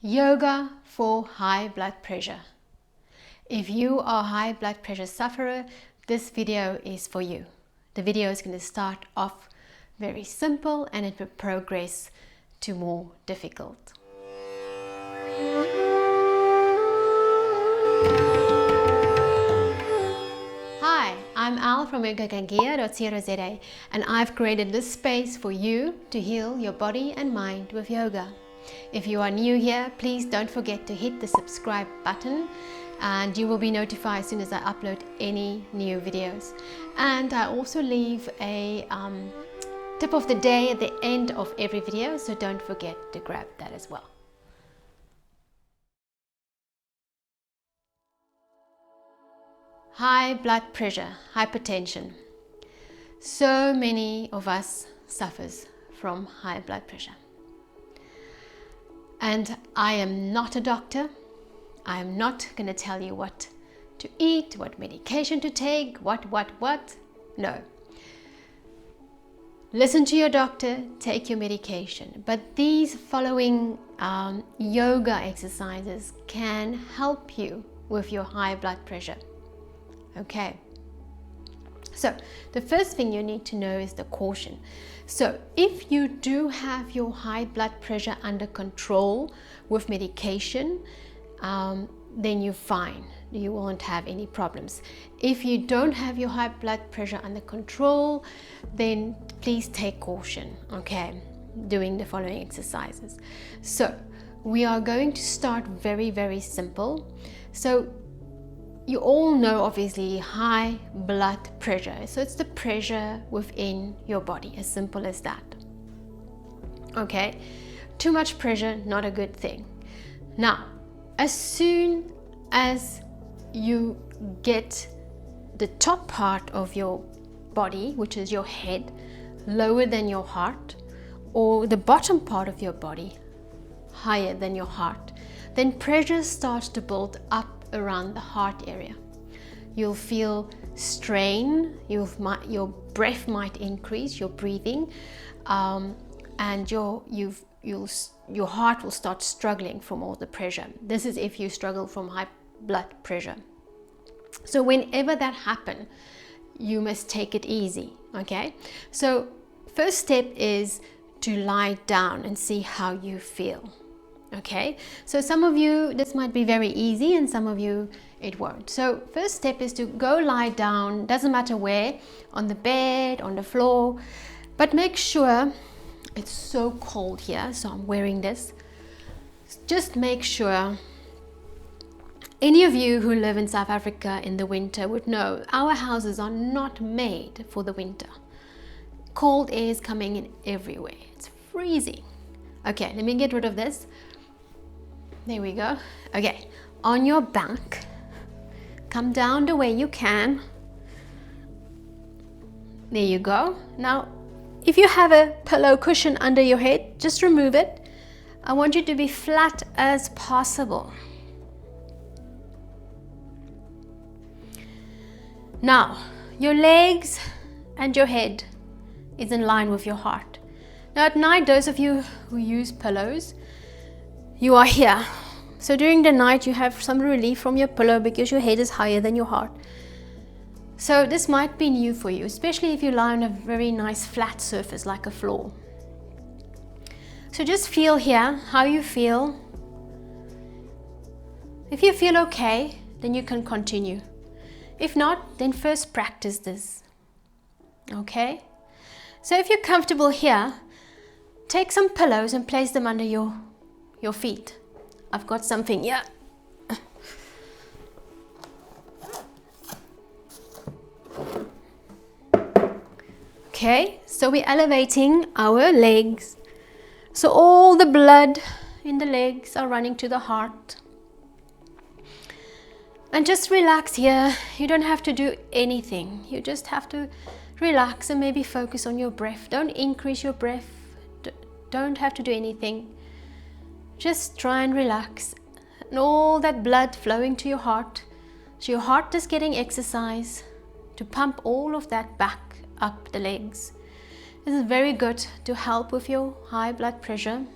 Yoga for high blood pressure. If you are a high blood pressure sufferer, this video is for you. The video is going to start off very simple and it will progress to more difficult. Hi, I'm Al from yogagangia.co.za and I've created this space for you to heal your body and mind with yoga. If you are new here, please don't forget to hit the subscribe button and you will be notified as soon as I upload any new videos. And I also leave a tip of the day at the end of every video, so don't forget to grab that as well. High blood pressure, hypertension. So many of us suffers from high blood pressure. And I am not a doctor. I am not going to tell you what to eat, what medication to take, what. No. Listen to your doctor, take your medication. But these following yoga exercises can help you with your high blood pressure. Okay. So the first thing you need to know is the caution. So if you do have your high blood pressure under control with medication, then you're fine. You won't have any problems. If you don't have your high blood pressure under control, then please take caution, okay, doing the following exercises. So we are going to start very, very simple. So you all know obviously high blood pressure. So it's the pressure within your body, as simple as that. Okay, too much pressure, not a good thing. Now, as soon as you get the top part of your body, which is your head, lower than your heart, or the bottom part of your body higher than your heart, then pressure starts to build up around the heart area. You'll feel strain, your breath might increase, your breathing, and your heart will start struggling from all the pressure. This is if you struggle from high blood pressure. So whenever that happens, you must take it easy, okay? So first step is to lie down and see how you feel. Okay, so some of you, this might be very easy and some of you it won't. So first step is to go lie down, doesn't matter where, on the bed, on the floor, but make sure, it's so cold here, so I'm wearing this. Just make sure, any of you who live in South Africa in the winter would know our houses are not made for the winter. Cold air is coming in everywhere, it's freezing. Okay, let me get rid of this. There we go. Okay, on your back, come down the way you can. There you go. Now, if you have a pillow cushion under your head, just remove it. I want you to be flat as possible. Now, your legs and your head is in line with your heart. Now at night, those of you who use pillows, you are here. So during the night you have some relief from your pillow because your head is higher than your heart. So this might be new for you, especially if you lie on a very nice flat surface like a floor. So just feel here how you feel. If you feel okay, then you can continue. If not, then first practice this. Okay? So if you're comfortable here, take some pillows and place them under your feet. I've got something here. Okay, so we're elevating our legs. So all the blood in the legs are running to the heart. And just relax here. You don't have to do anything. You just have to relax and maybe focus on your breath. Don't increase your breath. Don't have to do anything. Just try and relax. And all that blood flowing to your heart. So your heart is getting exercise to pump all of that back up the legs. This is very good to help with your high blood pressure.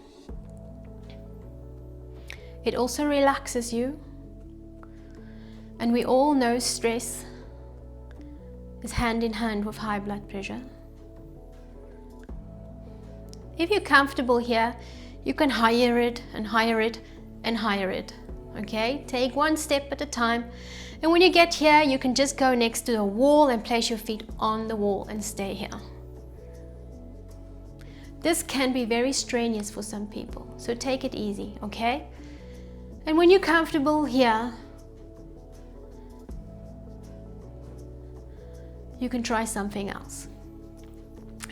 It also relaxes you. And we all know stress is hand in hand with high blood pressure. If you're comfortable here, you can higher it and higher it and higher it. Okay, take one step at a time. And when you get here, you can just go next to the wall and place your feet on the wall and stay here. This can be very strenuous for some people, so take it easy, okay? And when you're comfortable here, you can try something else.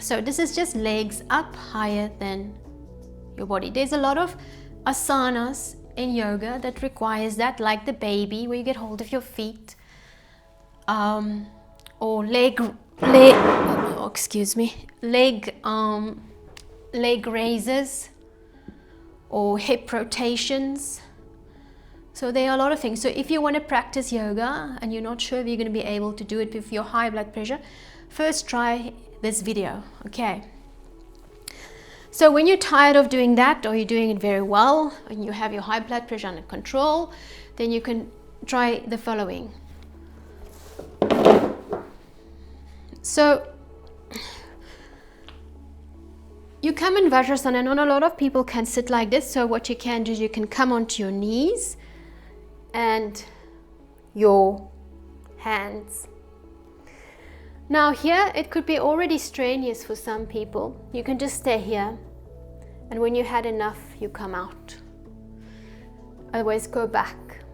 So this is just legs up higher than your body. There's a lot of asanas in yoga that requires that, like the baby, where you get hold of your feet, or leg raises, or hip rotations. So there are a lot of things. So if you want to practice yoga and you're not sure if you're going to be able to do it with your high blood pressure, first try this video, okay? So when you're tired of doing that, or you're doing it very well and you have your high blood pressure under control, then you can try the following. So you come in Vajrasana, and not a lot of people can sit like this. So what you can do is you can come onto your knees and your hands. Now here, it could be already strenuous for some people. You can just stay here, and when you had enough, you come out. Otherwise, go back.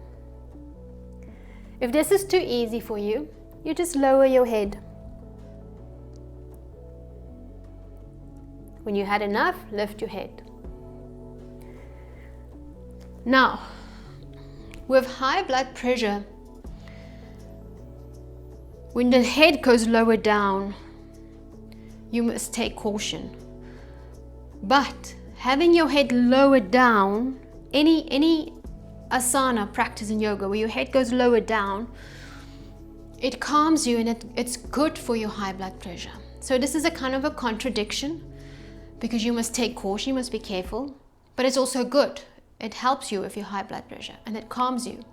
If this is too easy for you, you just lower your head. When you had enough, lift your head. Now, with high blood pressure, when the head goes lower down, you must take caution. But having your head lower down, any asana practice in yoga where your head goes lower down, it calms you, and it's good for your high blood pressure. So this is a kind of a contradiction, because you must take caution, you must be careful, but it's also good. It helps you with your high blood pressure, and it calms you.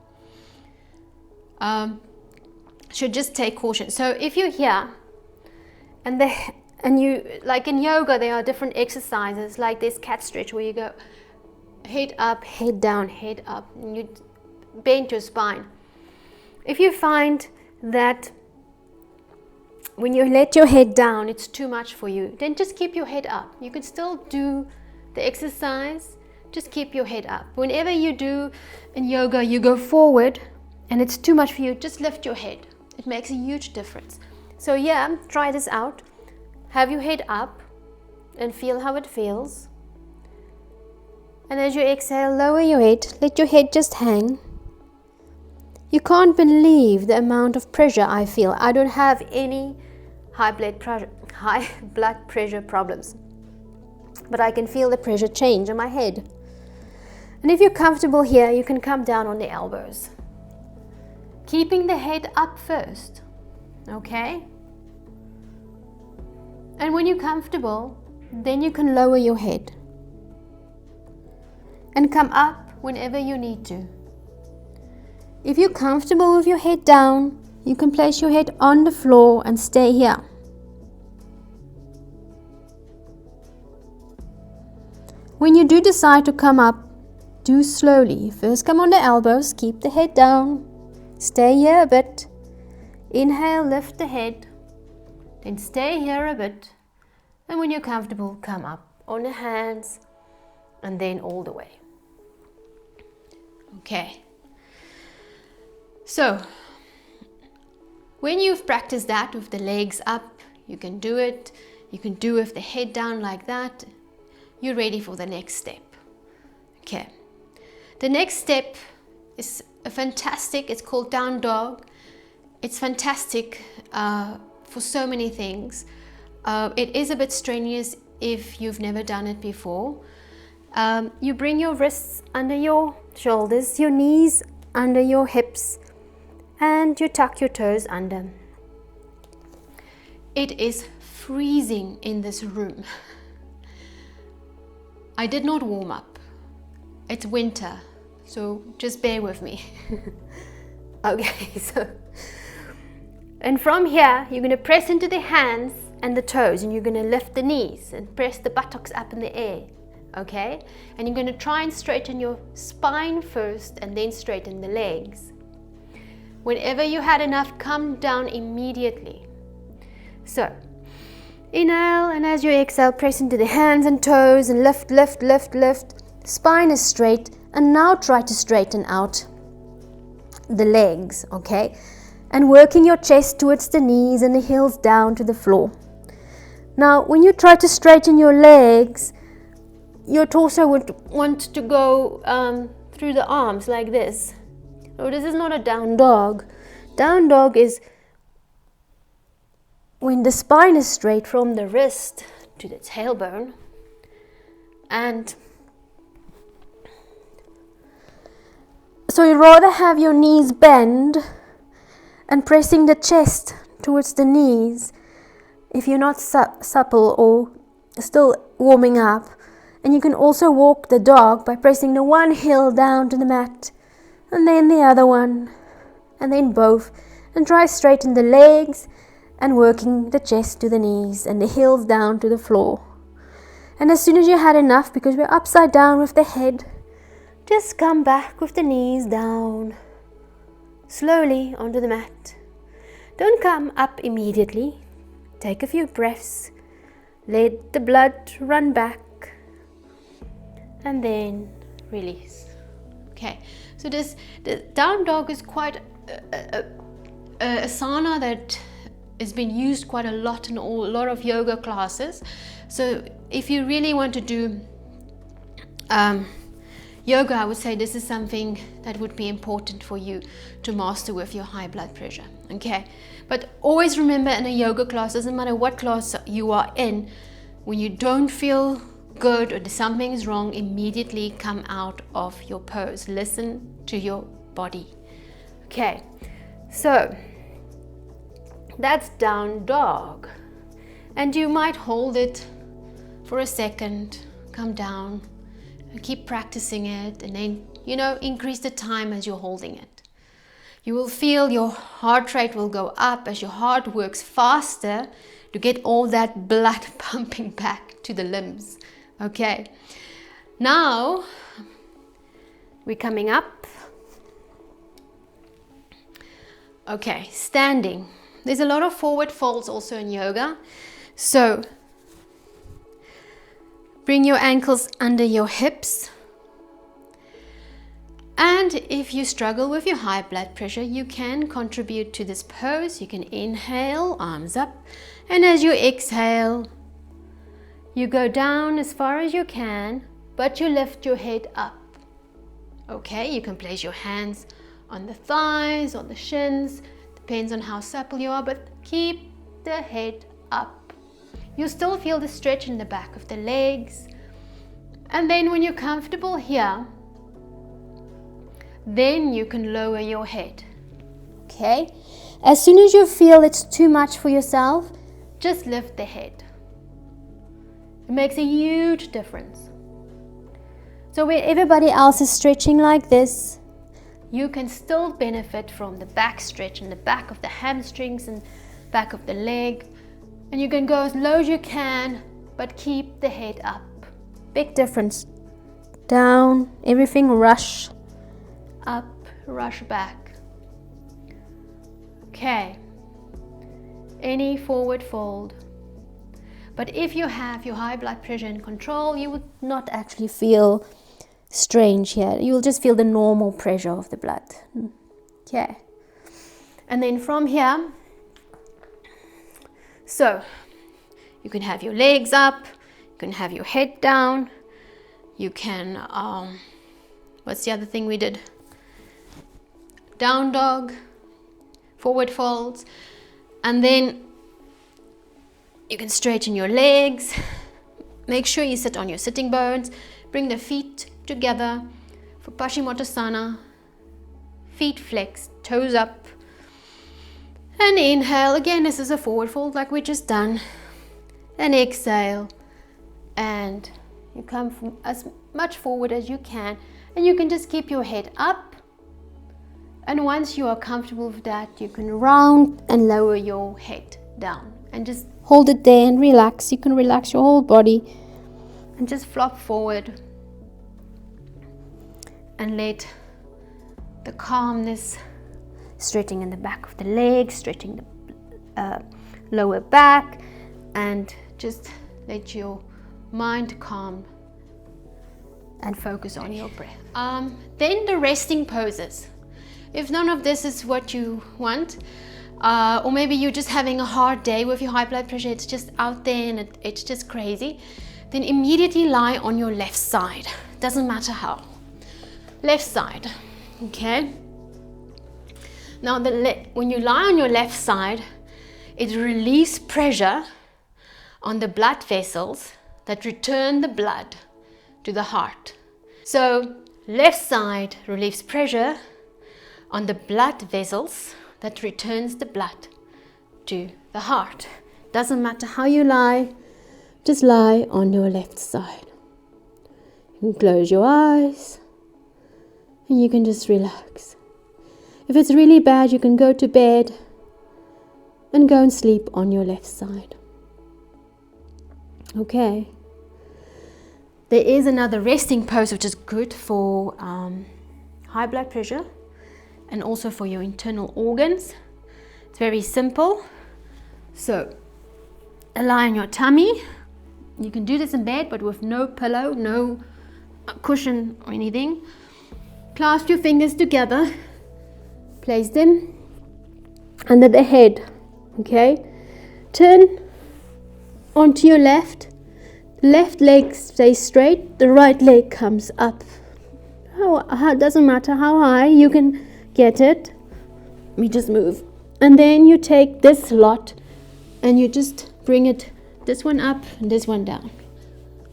Should just take caution. So if you're here and you, like in yoga, there are different exercises, like this cat stretch where you go head up, head down, head up, and you bend your spine. If you find that when you let your head down, it's too much for you, then just keep your head up. You can still do the exercise, just keep your head up. Whenever you do in yoga, you go forward and it's too much for you, just lift your head. It makes a huge difference. So yeah, try this out. Have your head up and feel how it feels. And as you exhale, lower your head, let your head just hang. You can't believe the amount of pressure I feel. I don't have any high blood pressure problems, but I can feel the pressure change in my head. And if you're comfortable here, you can come down on the elbows, keeping the head up first, okay? And when you're comfortable, then you can lower your head and come up whenever you need to. If you're comfortable with your head down, you can place your head on the floor and stay here. When you do decide to come up, do slowly. First come on the elbows, keep the head down, stay here a bit. Inhale, lift the head, then stay here a bit. And when you're comfortable, come up on the hands and then all the way. Okay. So, when you've practiced that with the legs up, you can do it. You can do with the head down like that. You're ready for the next step. Okay. The next step is fantastic. It's called down dog. It's fantastic for so many things. It is a bit strenuous if you've never done it before. You bring your wrists under your shoulders, your knees under your hips, and you tuck your toes under. It is freezing in this room. I did not warm up. It's winter, so just bear with me. Okay, so, and from here you're going to press into the hands and the toes, and you're going to lift the knees and press the buttocks up in the air. Okay, and you're going to try and straighten your spine first and then straighten the legs. Whenever you had enough, come down immediately. So inhale, and as you exhale, press into the hands and toes and lift, lift, lift, lift. Spine is straight, and now try to straighten out the legs, okay? And working your chest towards the knees and the heels down to the floor. Now, when you try to straighten your legs, your torso would want to go through the arms like this. No, this is not a down dog. Down dog is when the spine is straight from the wrist to the tailbone, and so you rather have your knees bend and pressing the chest towards the knees if you're not supple or still warming up. And you can also walk the dog by pressing the one heel down to the mat and then the other one and then both, and try straighten the legs and working the chest to the knees and the heels down to the floor. And as soon as you had enough, because we're upside down with the head, just come back with the knees down slowly onto the mat. Don't come up immediately. Take a few breaths, let the blood run back, and then release. Okay, so the down dog is quite a asana that has been used quite a lot in a lot of yoga classes. So if you really want to do yoga, I would say this is something that would be important for you to master with your high blood pressure. Okay, but always remember, in a yoga class, doesn't matter what class you are in, when you don't feel good or something is wrong, immediately come out of your pose. Listen to your body. Okay, so that's down dog, and you might hold it for a second, come down and keep practicing it, and then increase the time as you're holding it. You will feel your heart rate will go up as your heart works faster to get all that blood pumping back to the limbs. Okay, now we're coming up. Okay, standing. There's a lot of forward folds also in yoga. So bring your ankles under your hips. And if you struggle with your high blood pressure, you can contribute to this pose. You can inhale, arms up, and as you exhale, you go down as far as you can, but you lift your head up. Okay, you can place your hands on the thighs, on the shins, depends on how supple you are, but keep the head up. You still feel the stretch in the back of the legs. And then when you're comfortable here, then you can lower your head. Okay, as soon as you feel it's too much for yourself, just lift the head. It makes a huge difference. So where everybody else is stretching like this, you can still benefit from the back stretch in the back of the hamstrings and back of the leg. And you can go as low as you can, but keep the head up. Big difference. Down, everything rush. Up, rush back. Okay. Any forward fold. But if you have your high blood pressure in control, you would not actually feel strange here. You will just feel the normal pressure of the blood. Okay. And then from here, so you can have your legs up, you can have your head down, you can, what's the other thing we did? Down dog, forward folds, and then you can straighten your legs. Make sure you sit on your sitting bones. Bring the feet together for Paschimottanasana. Feet flexed, toes up. And inhale. Again, this is a forward fold like we just done. And exhale. And you come from as much forward as you can. And you can just keep your head up. And once you are comfortable with that, you can round and lower your head down. And just hold it there and relax. You can relax your whole body. And just flop forward. And let the calmness, stretching in the back of the legs, stretching the lower back. And just let your mind calm and focus on your breath. Then the resting poses. If none of this is what you want, or maybe you're just having a hard day with your high blood pressure, it's just out there and it's just crazy, then immediately lie on your left side. Doesn't matter how. Left side, okay? Now when you lie on your left side, it relieves pressure on the blood vessels that return the blood to the heart. So left side relieves pressure on the blood vessels that returns the blood to the heart. Doesn't matter how you lie, just lie on your left side. You can close your eyes and you can just relax. If it's really bad, you can go to bed and go and sleep on your left side. Okay. There is another resting pose which is good for high blood pressure and also for your internal organs. It's very simple. So, lie on your tummy. You can do this in bed, but with no pillow, no cushion or anything. Clasp your fingers together. Place them under the head. Okay? Turn onto your left. Left leg stays straight, the right leg comes up. Doesn't matter how high, you can get it. We just move. And then you take this lot and you just bring it, this one up and this one down.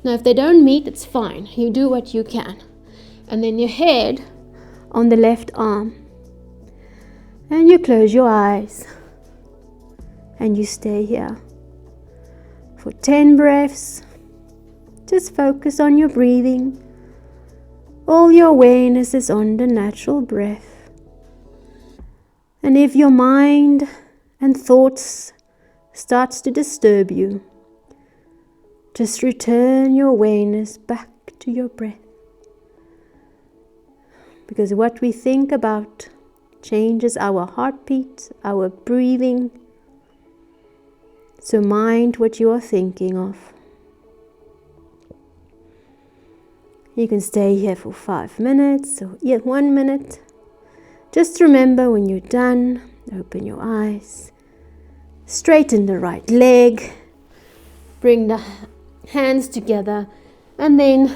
Now if they don't meet, it's fine. You do what you can. And then your head on the left arm. And you close your eyes. And you stay here for 10 breaths. Just focus on your breathing. All your awareness is on the natural breath. And if your mind and thoughts starts to disturb you, just return your awareness back to your breath. Because what we think about changes our heartbeat, our breathing. So mind what you are thinking of. You can stay here for 5 minutes or 1 minute. Just remember when you're done, open your eyes, straighten the right leg, bring the hands together, and then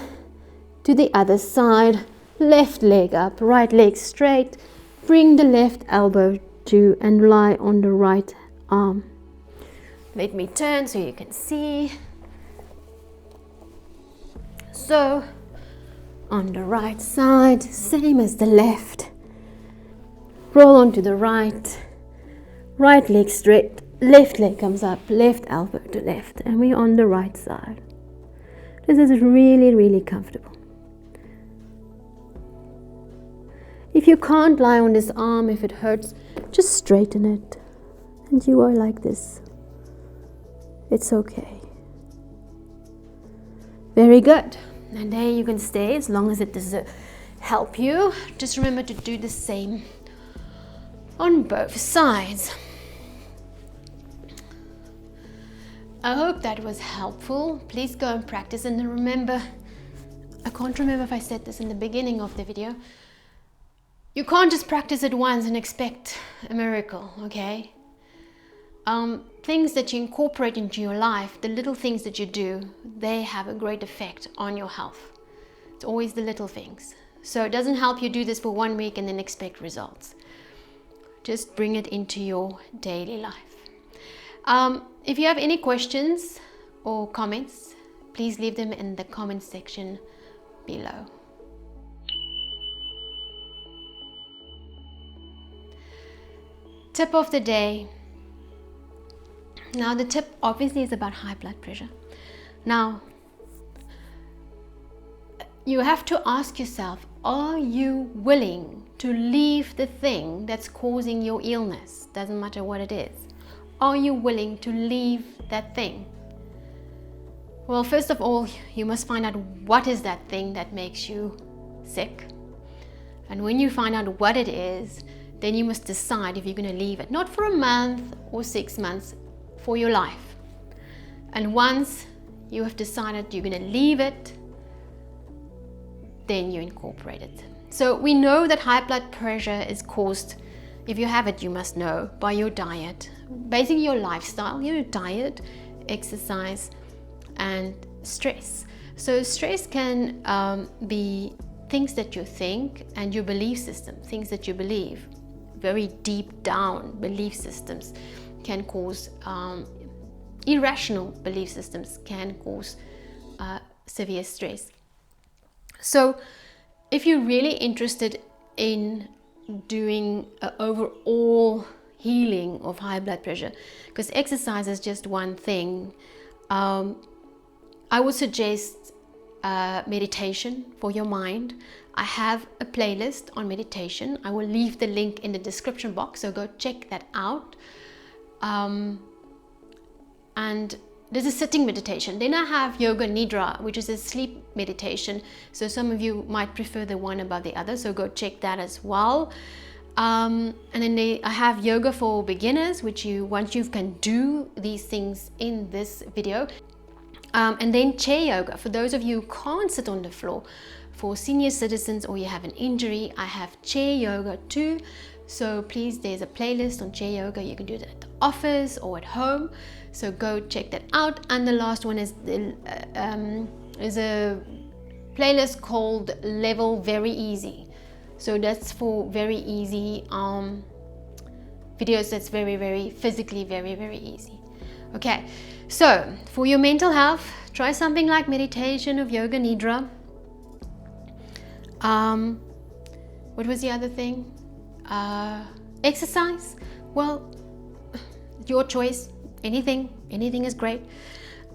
to the other side, left leg up, right leg straight, bring the left elbow to and lie on the right arm. Let me turn so you can see. So, on the right side, same as the left. Roll onto the right. Right leg straight. Left leg comes up. Left elbow to left. And we're on the right side. This is really, really comfortable. If you can't lie on this arm, if it hurts, just straighten it. And you are like this. It's okay. Very good. And there you can stay as long as it does help you. Just remember to do the same on both sides. I hope that was helpful. Please go and practice. And remember, I can't remember if I said this in the beginning of the video. You can't just practice it once and expect a miracle, okay? Things that you incorporate into your life, the little things that you do, they have a great effect on your health. It's always the little things. So it doesn't help you do this for 1 week and then expect results. Just bring it into your daily life. If you have any questions or comments, please leave them in the comment section below. Tip of the day. Now the tip obviously is about high blood pressure. Now, you have to ask yourself, are you willing to leave the thing that's causing your illness? Doesn't matter what it is. Are you willing to leave that thing? Well, first of all, you must find out what is that thing that makes you sick. And when you find out what it is, then you must decide if you're going to leave it. Not for a month or 6 months, for your life. And once you have decided you're going to leave it, then you incorporate it. So we know that high blood pressure is caused, if you have it, you must know, by your diet. Basically your lifestyle, your diet, exercise, and stress. So stress can be things that you think and your belief system, things that you believe. Very deep down belief systems can cause, irrational belief systems can cause severe stress. So if you're really interested in doing an overall healing of high blood pressure, because exercise is just one thing, I would suggest meditation for your mind. I have a playlist on meditation. I will leave the link in the description box, so go check that out. And this is sitting meditation. Then I have yoga nidra, which is a sleep meditation. So some of you might prefer the one above the other, so go check that as well. And then I have yoga for beginners, which once you can do these things in this video. And then chair yoga for those of you who can't sit on the floor. For senior citizens or you have an injury, I have chair yoga too. So please, there's a playlist on chair yoga. You can do that at the office or at home. So go check that out. And the last one is a playlist called Level Very Easy. So that's for very easy videos. That's very physically very easy. Okay, so for your mental health, try something like meditation of yoga nidra. What was the other thing? Exercise. Well, your choice. Anything is great.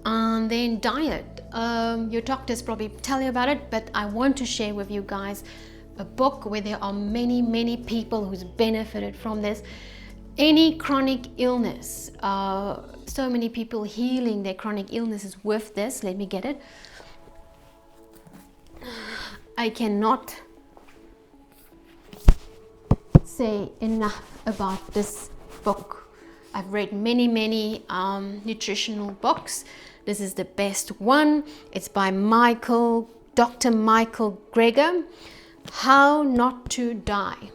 And then diet. Your doctors probably tell you about it, but I want to share with you guys a book where there are many people who's benefited from this. Any chronic illness, so many people healing their chronic illnesses with this. Let me get it. I cannot say enough about this book. I've read many nutritional books. This is the best one. It's by Dr. Michael Greger. How Not to Die.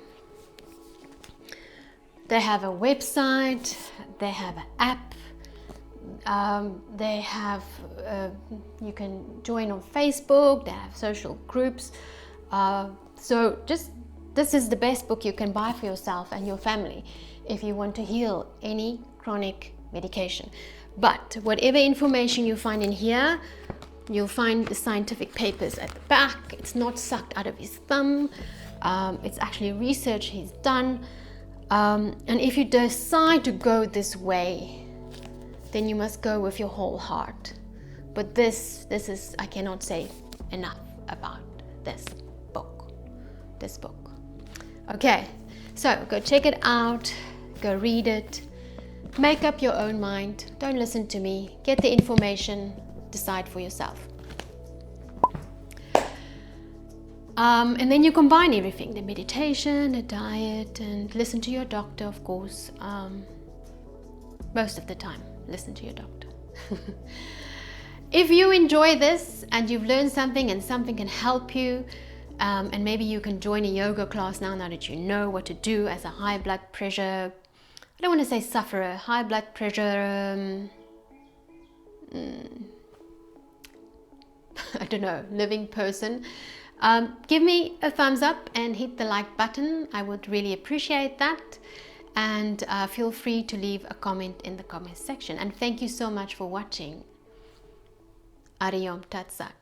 They have a website, they have an app, they have, you can join on Facebook, they have social groups. So this is the best book you can buy for yourself and your family if you want to heal any chronic medication. But whatever information you find in here, you'll find the scientific papers at the back. It's not sucked out of his thumb. It's actually research he's done. And if you decide to go this way, then you must go with your whole heart. But this is, I cannot say enough about this book. Okay, so go check it out, go read it, make up your own mind. Don't listen to me. Get the information, decide for yourself. And then you combine everything, the meditation, the diet, and listen to your doctor, of course. Most of the time, listen to your doctor. If you enjoy this and you've learned something and something can help you, and maybe you can join a yoga class now that you know what to do as a high blood pressure, I don't want to say sufferer, high blood pressure, I don't know, living person. Give me a thumbs up and hit the like button. I would really appreciate that. And feel free to leave a comment in the comment section. And thank you so much for watching. Ariyom Tat Sat.